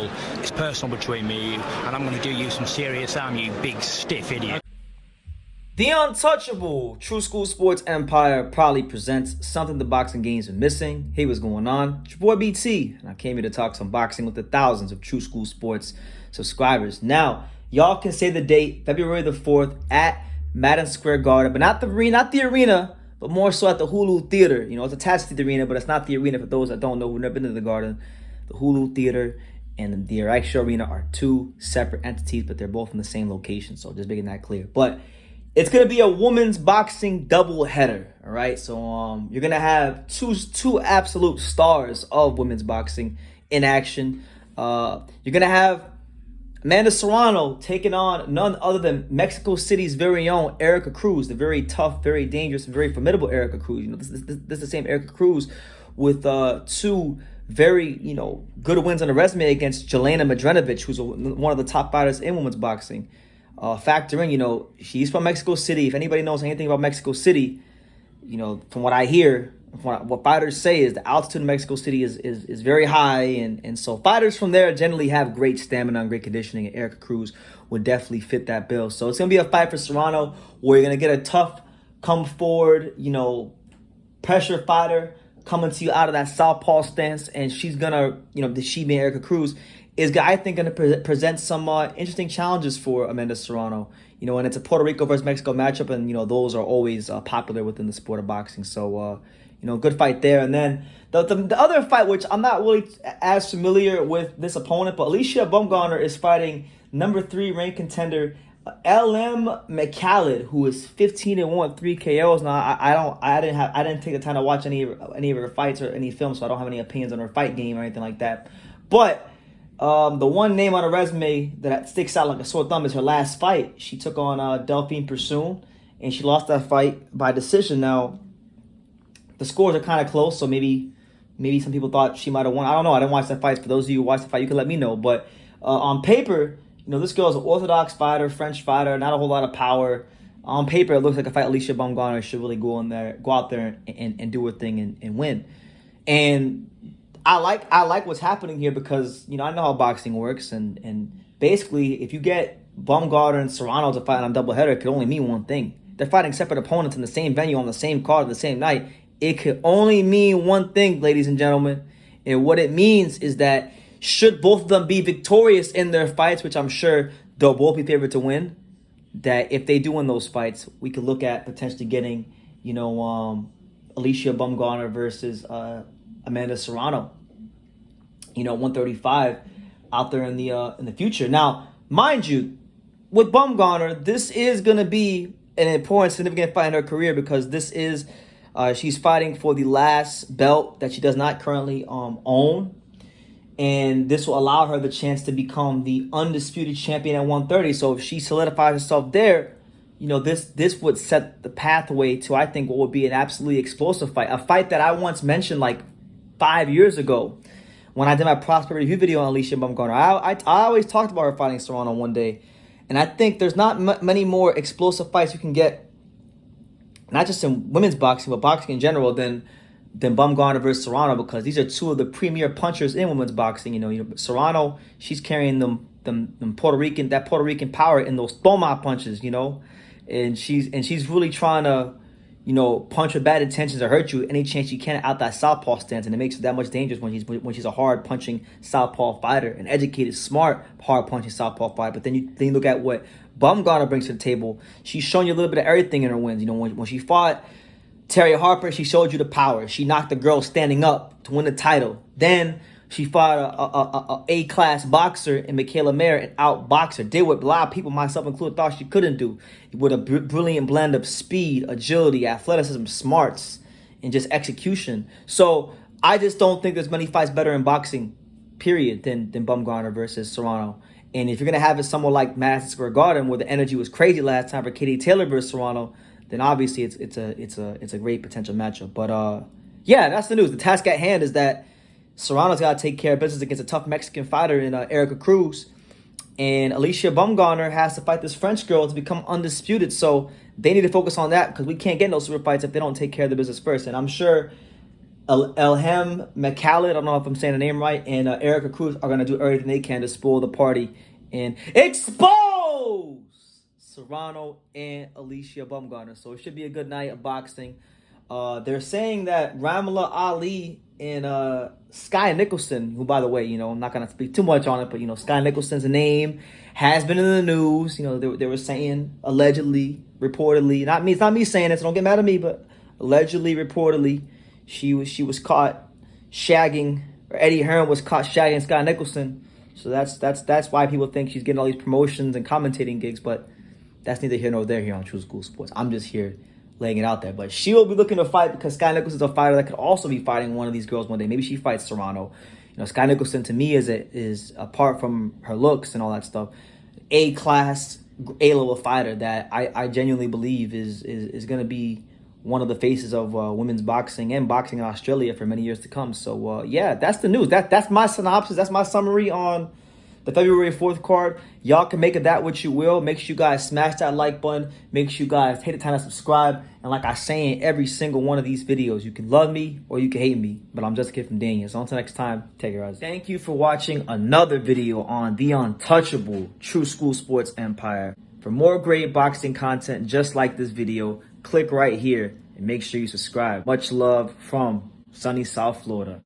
respectable. It's personal between me and you, and I'm going to do you some serious harm, you big stiff idiot. The untouchable True School Sports Empire proudly presents something the boxing game's been missing. Hey, what's going on? It's your boy BT, and I came here to talk some boxing with the thousands of True School Sports subscribers. Now, y'all can say the date, February the 4th at Madison Square Garden, but not the arena, but more so at the Hulu Theater. You know, it's attached to the arena, but it's not the arena for those that don't know who've never been to the Garden. The Hulu Theater and the actual arena are two separate entities, but they're both in the same location, so just making that clear. But it's going to be a women's boxing doubleheader, all right? So you're going to have two absolute stars of women's boxing in action. You're going to have Amanda Serrano taking on none other than Mexico City's very own Alycia Cruz, the very tough, very dangerous, very formidable Alycia Cruz. You know, this is the same Alycia Cruz with two very, good wins on the resume against Jelena Madrenovic, who's one of the top fighters in women's boxing. Factor in, she's from Mexico City. If anybody knows anything about Mexico City, from what I hear, from what fighters say is the altitude in Mexico City is very high. And so fighters from there generally have great stamina and great conditioning. And Alycia Cruz would definitely fit that bill. So it's going to be a fight for Serrano where you're going to get a tough, come forward, pressure fighter coming to you out of that southpaw stance. And she's going to, she being Alycia Cruz, is, I think, going to present some interesting challenges for Amanda Serrano. And it's a Puerto Rico versus Mexico matchup, and, those are always popular within the sport of boxing. So, good fight there. And then the other fight, which I'm not really as familiar with this opponent, but Alycia Baumgardner is fighting number 3 ranked contender Mekhaled, who is 15-1, 3 KOs. Now, I didn't take the time to watch any of her fights or any films, so I don't have any opinions on her fight game or anything like that. But the one name on her resume that sticks out like a sore thumb is her last fight. She took on Delphine Persoon, and she lost that fight by decision. Now, the scores are kind of close, so maybe some people thought she might have won. I don't know. I didn't watch that fight. For those of you who watched the fight, you can let me know. But on paper, this girl is an orthodox fighter, French fighter, not a whole lot of power. On paper, it looks like a fight Alycia Baumgardner should really go out there and do her thing and win. And I like what's happening here because, I know how boxing works. And basically, if you get Baumgardner and Serrano to fight on a doubleheader, it could only mean one thing. They're fighting separate opponents in the same venue on the same card the same night. It could only mean one thing, ladies and gentlemen. And what it means is that should both of them be victorious in their fights, which I'm sure they'll both be favored to win, that if they do win those fights, we could look at potentially getting, Alycia Baumgardner versus Amanda Serrano, 135 out there in the future. Now, mind you, with Baumgardner, this is going to be an important, significant fight in her career because this is she's fighting for the last belt that she does not currently own, and this will allow her the chance to become the undisputed champion at 130. So if she solidifies herself there, this would set the pathway to, I think, what would be an absolutely explosive fight. A fight that I once mentioned like 5 years ago when I did my prospect review video on Alycia Baumgardner. I always talked about her fighting Serrano one day. And I think there's not many more explosive fights you can get, not just in women's boxing, but boxing in general, than Baumgardner versus Serrano, because these are two of the premier punchers in women's boxing. Serrano, she's carrying them Puerto Rican power in those toma punches, and she's really trying to, punch with bad intentions or hurt you any chance she can out that southpaw stance, and it makes it that much dangerous when she's a hard punching southpaw fighter, an educated, smart, hard punching southpaw fighter. But then you look at what Baumgardner brings to the table. She's shown you a little bit of everything in her wins. When she fought Terry Harper, she showed you the power. She knocked the girl standing up to win the title. Then she fought a A-class boxer in Mekhaled and outboxed her. Did what a lot of people, myself included, thought she couldn't do. With a brilliant blend of speed, agility, athleticism, smarts, and just execution. So I just don't think there's many fights better in boxing, period, than Baumgardner versus Serrano. And if you're going to have it somewhere like Madison Square Garden, where the energy was crazy last time for Katie Taylor versus Serrano, then obviously it's a great potential matchup. But yeah, that's the news. The task at hand is that Serrano's got to take care of business against a tough Mexican fighter in Alycia Cruz. And Alycia Baumgardner has to fight this French girl to become undisputed. So they need to focus on that because we can't get no super fights if they don't take care of the business first. And I'm sure Elhem Mekhaled, I don't know if I'm saying the name right, and Erica Cruz are going to do everything they can to spoil the party and expose Serrano and Alycia Baumgardner. So it should be a good night of boxing. They're saying that Ramla Ali and Sky Nicholson, who, by the way, I'm not going to speak too much on it, but, Sky Nicholson's name has been in the news. They were saying allegedly, reportedly, it's not me saying it, so don't get mad at me, but allegedly, reportedly, she was caught shagging, or Eddie Hearn was caught shagging Sky Nicholson. So that's why people think she's getting all these promotions and commentating gigs, but that's neither here nor there here on True School Sports. I'm just here laying it out there. But she will be looking to fight because Sky Nicholson's a fighter that could also be fighting one of these girls one day. Maybe she fights Serrano. Sky Nicholson to me is apart from her looks and all that stuff, A-class, A-level fighter that I genuinely believe is going to be one of the faces of women's boxing and boxing in Australia for many years to come. So, yeah, that's the news. That's my synopsis. That's my summary on the February 4th card. Y'all can make of that what you will. Make sure you guys smash that like button. Make sure you guys hit the time to subscribe. And like I say in every single one of these videos, you can love me or you can hate me. But I'm just a kid from Daniel. So until next time, take care, guys. Thank you for watching another video on the untouchable True School Sports Empire. For more great boxing content just like this video, click right here and make sure you subscribe. Much love from sunny South Florida.